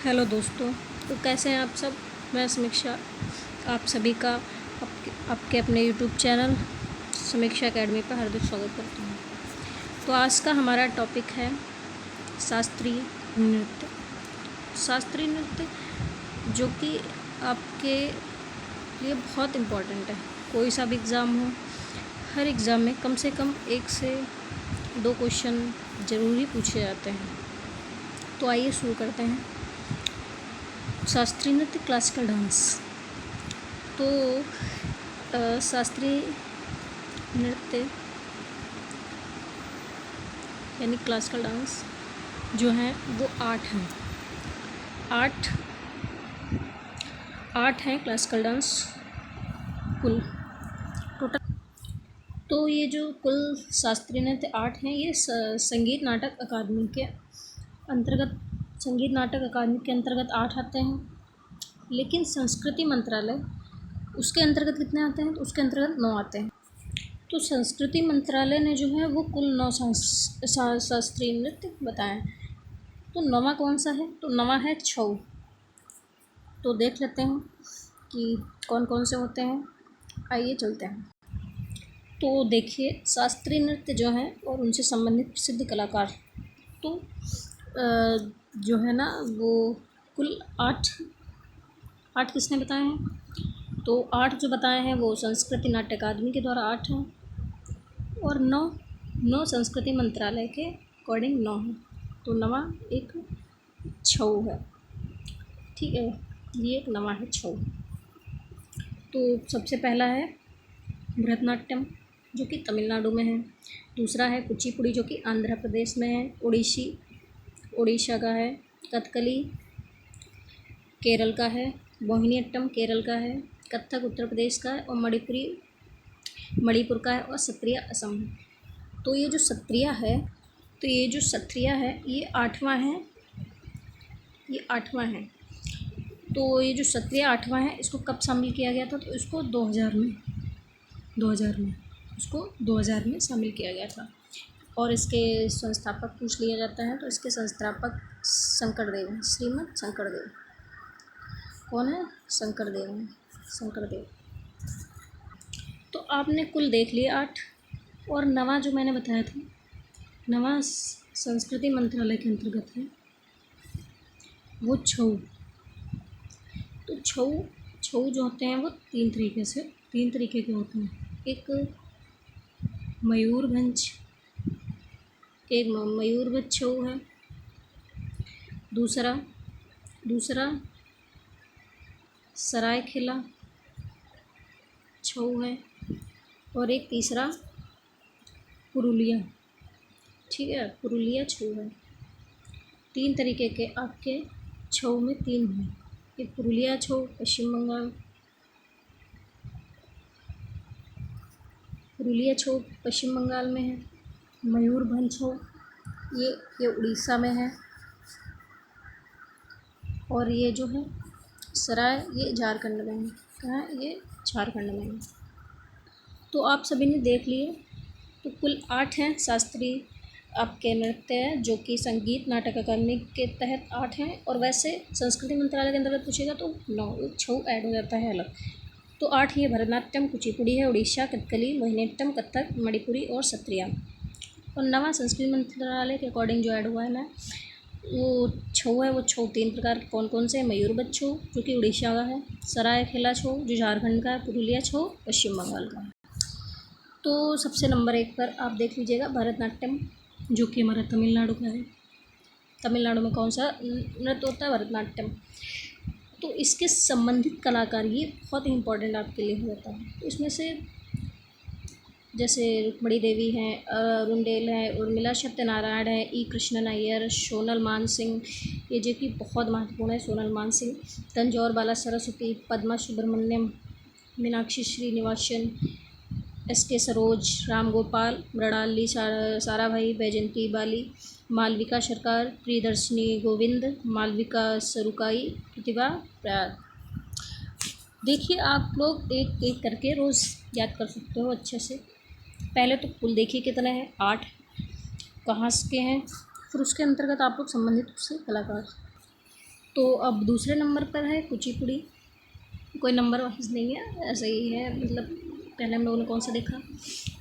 Hello दोस्तों। तो कैसे हैं आप सब। मैं समीक्षा आप सभी का आपके अपने यूट्यूब चैनल समीक्षा एकेडमी पर हार्दिक स्वागत करती हूँ। तो आज का हमारा टॉपिक है शास्त्रीय नृत्य। शास्त्रीय नृत्य जो कि आपके लिए बहुत इम्पोर्टेंट है। कोई सा भी एग्ज़ाम हो, हर एग्ज़ाम में कम से कम 1 से 2 क्वेश्चन ज़रूर ही पूछे जाते हैं। तो आइए शुरू करते हैं। शास्त्रीय नृत्य, क्लासिकल डांस। तो शास्त्रीय नृत्य यानी क्लासिकल डांस जो है वो 8 हैं। 8 हैं क्लासिकल डांस कुल टोटल। तो ये जो कुल शास्त्रीय नृत्य 8 हैं, ये संगीत नाटक अकादमी के अंतर्गत 8 आते हैं। लेकिन संस्कृति मंत्रालय उसके अंतर्गत कितने आते हैं? तो उसके अंतर्गत 9 आते हैं। तो संस्कृति मंत्रालय ने जो है वो कुल 9 शास्त्रीय नृत्य बताए। तो 9वां कौन सा है? तो 9वां है छऊ। तो देख लेते हैं कि कौन कौन से होते हैं। आइए चलते हैं। तो देखिए, शास्त्रीय नृत्य जो है और उनसे संबंधित प्रसिद्ध कलाकार, तो जो है ना वो कुल 8 किसने बताए हैं? तो 8 जो बताए हैं वो संस्कृति नाट्य अकादमी के द्वारा 8 हैं, और 9 संस्कृति मंत्रालय के अकॉर्डिंग 9 हैं। तो 9वां एक छऊ है। ठीक है, ये एक 9वां है छऊ। तो सबसे पहला है भरतनाट्यम जो कि तमिलनाडु में है। दूसरा है कुचिपुड़ी जो कि आंध्र प्रदेश में है। उड़ीसा का है। कथकली केरल का है। मोहिनीअट्टम केरल का है। कथक उत्तर प्रदेश का है। और मणिपुर का है। और सत्रिया असम है। तो ये जो सत्रिया है ये 8वां है। तो ये जो सत्रिया 8वां है, इसको कब शामिल किया गया था? तो इसको 2000 में शामिल किया गया था। और इसके संस्थापक पूछ लिया जाता है तो इसके संस्थापक शंकरदेव हैं। श्रीमद शंकरदेव कौन है? शंकरदेव। तो आपने कुल देख लिए 8। और 9वां जो मैंने बताया था, 9वां संस्कृति मंत्रालय के अंतर्गत है, वो छऊ। तो छऊ जो होते हैं वो 3 तरीके के होते हैं। एक मयूरभंज छऊ है। दूसरा सरायखेला छऊ है। और एक तीसरा पुरुलिया। ठीक है, पुरुलिया छऊ है। 3 तरीके के आपके छऊ में 3 हैं। एक पुरुलिया छऊ पश्चिम बंगाल में है। मयूरभंज छऊ ये उड़ीसा में है। और ये जो है सराय, ये झारखंड में है। कहाँ है? ये झारखंड में है। तो आप सभी ने देख लिए। तो कुल 8 हैं शास्त्रीय आपके नृत्य हैं जो कि संगीत नाटक अकादमी के तहत 8 हैं। और वैसे संस्कृति मंत्रालय के अंतर्गत पूछेगा तो 9 छऊ ऐड हो जाता है अलग। तो 8 ये भरतनाट्यम, कुचिपुड़ी है, उड़ीसा, कथकली, मोहिनीअट्टम, कथक, मणिपुरी और सत्रिया। और 9वां संस्कृति मंत्रालय के अकॉर्डिंग जो ऐड हुआ है ना वो छऊ है। वो छऊ 3 प्रकार के कौन से हैं? मयूरभंज छऊ जो कि उड़ीसा का है। सरायखेला छऊ जो झारखंड का है। पुरुलिया छऊ पश्चिम बंगाल का है। तो सबसे नंबर 1 पर आप देख लीजिएगा भरतनाट्यम जो कि हमारा तमिलनाडु का है। तमिलनाडु में कौन सा नृत्य होता है? भरतनाट्यम। तो इसके संबंधित कलाकार ये बहुत ही इम्पोर्टेंट आपके लिए हो जाता है। तो इसमें से जैसे रुक्मणी देवी हैं, अरुणडेल है, उर्मिला सत्यनारायण है, ई कृष्णन अय्यर, सोनल मानसिंह, ये जो कि बहुत महत्वपूर्ण है। सोनल मानसिंह, तंजौर बाला सरस्वती, पद्मा सुब्रमण्यम, मीनाक्षी श्रीनिवासन, SK सरोज, राम गोपाल, मृणाली साराभाई, बैजंती बाली, मालविका सरकार, प्रियदर्शनी गोविंद, मालविका सरुकाई, प्रतिभा प्रयाग। देखिए, आप लोग एक एक करके रोज़ याद कर सकते हो अच्छे से। पहले तो कुल देखिए कितने हैं? 8 कहाँ के हैं, फिर उसके अंतर्गत आप लोग संबंधित उससे कलाकार। तो अब दूसरे नंबर पर है कुचिपुड़ी, कोई नंबर वाइज नहीं है, ऐसे ही है, मतलब पहले हम लोगों ने कौन सा देखा,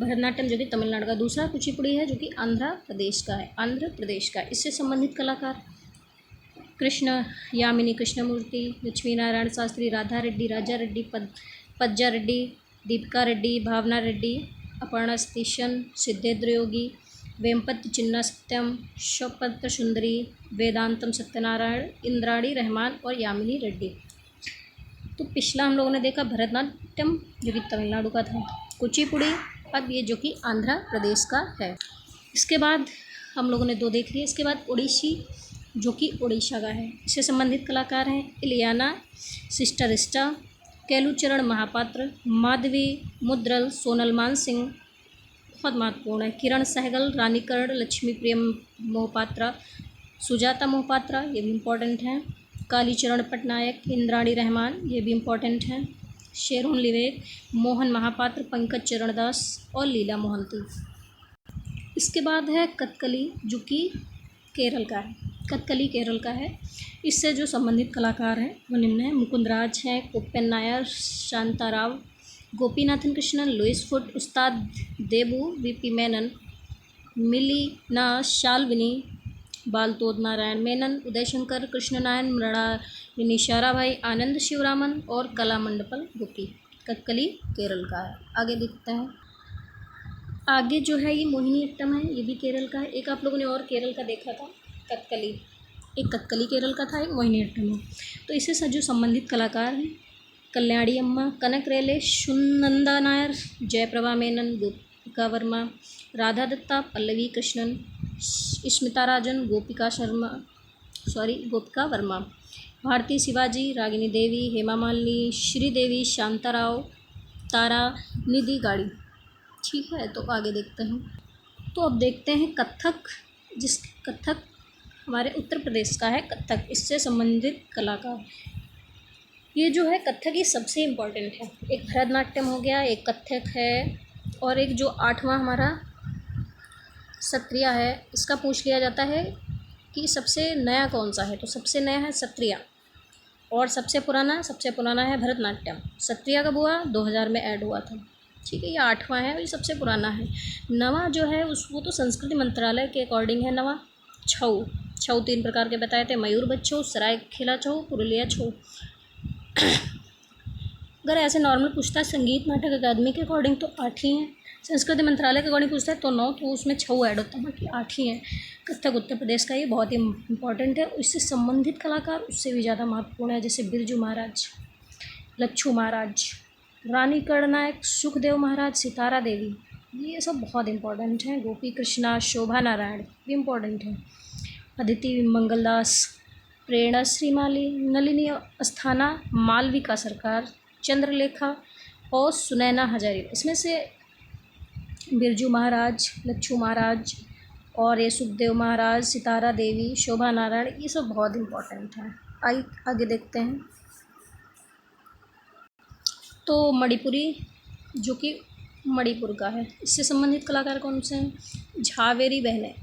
भरतनाट्यम जो कि तमिलनाडु का, दूसरा कुचिपुड़ी है जो कि आंध्र प्रदेश का है, आंध्र प्रदेश का। इससे संबंधित कलाकार कृष्ण यामिनी कृष्णमूर्ति, लक्ष्मी नारायण शास्त्री, राधा रेड्डी, राजा रेड्डी, पज्जा रेड्डी, दीपिका रेड्डी, भावना रेड्डी, अपर्णा सतीशन, सिद्धेंद्र योगी, वेमपति चिन्ना सत्यम, शौकत सुंदरी, वेदांतम सत्यनारायण, इंद्राणी रहमान और यामिनी रेड्डी। तो पिछला हम लोगों ने देखा भरतनाट्यम जो कि तमिलनाडु का था, कुचिपुड़ी अब ये जो कि आंध्र प्रदेश का है। इसके बाद हम लोगों ने 2 देख लिए। इसके बाद ओडिसी जो कि उड़ीसा का है। इससे संबंधित कलाकार हैं इलियाना सिस्टरिस्टा, केलुचरण महापात्र, माधवी मुद्रल, सोनल मानसिंह, बहुत महत्वपूर्ण है, किरण सहगल, रानीकर्ण, लक्ष्मी प्रियम मोहपात्रा, सुजाता मोहपात्रा, ये भी इम्पोर्टेंट हैं, कालीचरण पटनायक, इंद्राणी रहमान, ये भी इम्पोर्टेंट हैं, शेरोन लिवेक, मोहन महापात्र, पंकज चरणदास और लीला मोहंती। इसके बाद है कथकली जो कि केरल का है, कथकली केरल का है। इससे जो संबंधित कलाकार हैं वो निम्न हैं, मुकुंदराज हैं, कोप्पन नायर, शांताराव, गोपीनाथन कृष्णन, लुइस फुट, उस्ताद देबू, वीपी मेनन, मिलिना शाल्विनी, बालतोद नारायण मेनन, उदय शंकर, कृष्णनायन, मृणालिनी साराभाई, आनंद शिवरामन और कलामंडपल गोपी। कथकली केरल का है। आगे देखते हैं, आगे जो है ये मोहिनीअट्टम है, ये भी केरल का है। एक आप लोगों ने और केरल का देखा था कथकली, एक कथकली केरल का था, एक मोहिनीअट्टम है। तो इससे जो संबंधित कलाकार हैं कल्याणी अम्मा, कनक रेले, सुनंदा नायर, जयप्रभा मेनन, गोपिका वर्मा, राधा दत्ता, पल्लवी कृष्णन, स्मिता राजन, गोपिका वर्मा, भारती शिवाजी, रागिनी देवी, हेमा मालिनी, श्रीदेवी, शांताराव, तारा, निधि गाड़ी। ठीक है, तो आगे देखते हैं। तो अब देखते हैं कथक, कथक हमारे उत्तर प्रदेश का है कथक, इससे संबंधित कलाकार। ये जो है कथक ये सबसे इम्पोर्टेंट है। एक भरतनाट्यम हो गया, एक कथक है, और एक जो 8वां हमारा सत्रिया है। इसका पूछ लिया जाता है कि सबसे नया कौन सा है, तो सबसे नया है सत्रिया, और सबसे पुराना है भरतनाट्यम। सत्रिया कब हुआ, 2000 में ऐड हुआ था। ठीक है, ये 8वां है और ये सबसे पुराना है। नवा जो है वो तो संस्कृति मंत्रालय के अकॉर्डिंग है। नवा छऊ 3 प्रकार के बताए थे, मयूरभंज छऊ, सरायखेला छऊ, पुरुलिया छऊ। अगर ऐसे नॉर्मल पूछता है संगीत नाटक अकादमी के अकॉर्डिंग तो 8 ही हैं, संस्कृति मंत्रालय के अकॉर्डिंग पूछता है तो 9, तो उसमें छऊ ऐड होता है, बाकी 8 ही हैं। कथक उत्तर प्रदेश का ये बहुत ही इम्पोर्टेंट है। इससे संबंधित कलाकार उससे भी ज़्यादा महत्वपूर्ण है, जैसे बिरजू महाराज, लच्छू महाराज, रानी कर्णनायक, सुखदेव महाराज, सितारा देवी, ये सब बहुत इम्पोर्टेंट हैं। गोपी कृष्णा, शोभा नारायण भी इम्पोर्टेंट है, अदिति मंगलदास, प्रेरणा श्रीमाली, नलिनी अस्थाना, मालविका सरकार, चंद्रलेखा और सुनैना हजारी। इसमें से बिरजू महाराज, लच्छू महाराज और ये सुखदेव महाराज, सितारा देवी, शोभा नारायण, ये सब बहुत इम्पोर्टेंट हैं। आगे देखते हैं। तो मणिपुरी जो कि मणिपुर का है, इससे संबंधित कलाकार कौन से हैं, झावेरी बहनें,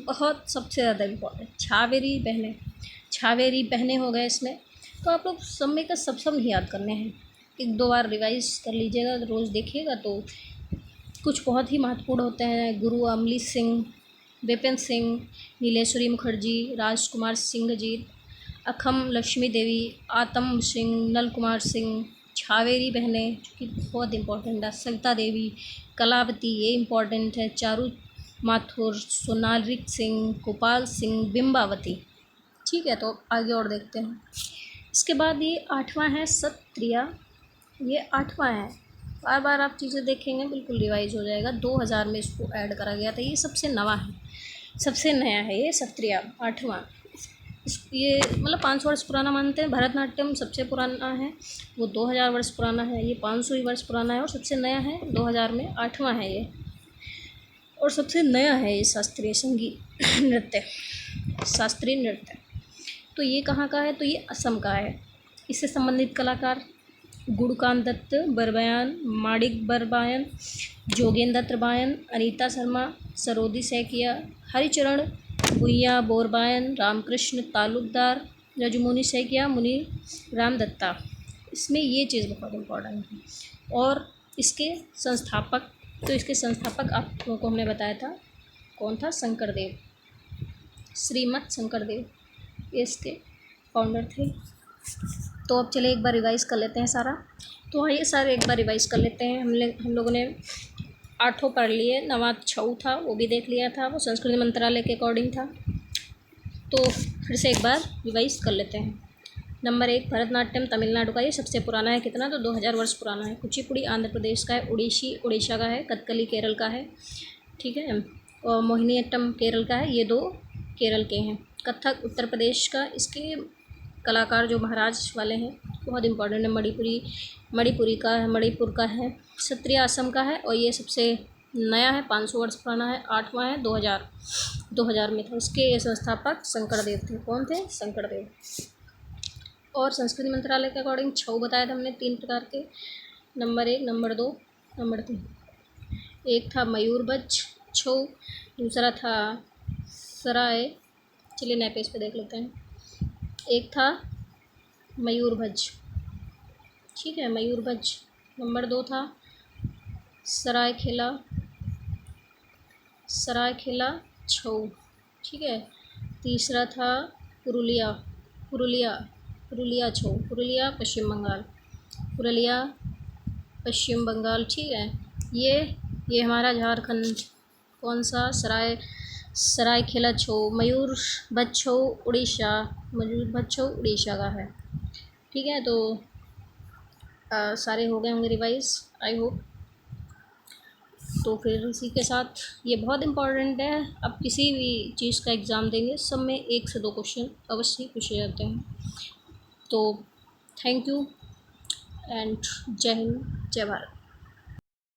बहुत सबसे ज़्यादा इम्पोर्टेंट, झावेरी बहनें हो गए इसमें। तो आप लोग समय का सब नहीं याद करने हैं, 1-2 बार रिवाइज कर लीजिएगा, रोज़ देखिएगा तो कुछ बहुत ही महत्वपूर्ण होते हैं। गुरु अमली सिंह, विपिन सिंह, नीलेश्वरी मुखर्जी, राजकुमार सिंहजीत, अखम लक्ष्मी देवी, आतम सिंह, नल कुमार सिंह, झावेरी बहनें जो कि बहुत इम्पोर्टेंट है, सविता देवी, कलावती ये इम्पोर्टेंट है, चारू माथुर, सोनालिक सिंह, गोपाल सिंह, बिंबावती। ठीक है, तो आगे और देखते हैं। इसके बाद ये 8वां है सत्रिया, ये 8वां है। बार बार आप चीज़ें देखेंगे बिल्कुल रिवाइज हो जाएगा। 2000 में इसको ऐड करा गया था, ये सबसे नवा है, सबसे नया है ये सत्रिया 8वां। ये मतलब 500 वर्ष पुराना मानते हैं। भरतनाट्यम सबसे पुराना है, वो 2000 वर्ष पुराना है, ये 500 वर्ष पुराना है, और सबसे नया है 2000 में 8वां है ये, और सबसे नया है ये शास्त्रीय संगीत नृत्य, शास्त्रीय नृत्य। तो ये कहाँ का है, तो ये असम का है। इससे संबंधित कलाकार गुणकांत दत्त बरबयान, माणिक बरबायन, जोगेंद्र त्रिबायन, अनीता शर्मा, सरोदी सैकिया, हरिचरण भुइया बोरबायन, रामकृष्ण तालुकदार, रजमुनि से किया मुनि राम दत्ता। इसमें ये चीज़ बहुत इम्पोर्टेंट है। और इसके संस्थापक, तो इसके संस्थापक आप लोगों को हमने बताया था कौन था, शंकरदेव, श्रीमद शंकरदेव, ये इसके फाउंडर थे। तो अब चलिए एक बार रिवाइज कर लेते हैं सारा। तो आइए सारे एक बार रिवाइज कर लेते हैं। हम लोगों ने 8 पढ़ लिए। 9वां छऊ था, वो भी देख लिया था, वो संस्कृति मंत्रालय के अकॉर्डिंग था। तो फिर से एक बार रिवाइज कर लेते हैं। नंबर 1 भरतनाट्यम तमिलनाडु का, ये सबसे पुराना है। कितना, तो 2000 वर्ष पुराना है। कुचिपुड़ी आंध्र प्रदेश का है। उड़ीसी उड़ीसा का है। कथकली केरल का है, ठीक है। और मोहिनीअट्टम केरल का है। ये 2 केरल के हैं। कथक उत्तर प्रदेश का, इसके कलाकार जो महाराज वाले हैं बहुत इंपॉर्टेंट है। मणिपुर का है। क्षत्रिय असम का है। और ये सबसे नया है, 500 वर्ष पुराना है। 8वां है, 2000 में था। इसके ये संस्थापक शंकरदेव थे। कौन थे, शंकरदेव। और संस्कृति मंत्रालय के अकॉर्डिंग छऊ बताया था हमने 3 प्रकार के। Number 1, number 2, number 3। एक था मयूरभंज छऊ, दूसरा था सराय, चलिए नए पेज पे देख लेते हैं। एक था मयूरभंज, ठीक है, मयूरभंज। नंबर 2 था सरायखेला छऊ, ठीक है। तीसरा था पुरुलिया छऊ, पुरुलिया पश्चिम बंगाल, ठीक है। ये हमारा झारखंड। कौन सा, सरायखेला छऊ। मयूरभंज छऊ उड़ीसा का है, ठीक है। तो सारे हो गए होंगे रिवाइज, आई होप। तो फिर इसी के साथ, ये बहुत इम्पॉर्टेंट है। अब किसी भी चीज़ का एग्ज़ाम देंगे, सब में 1 से 2 क्वेश्चन अवश्य पूछे जाते हैं। तो थैंक यू एंड जय हिंद, जय भारत।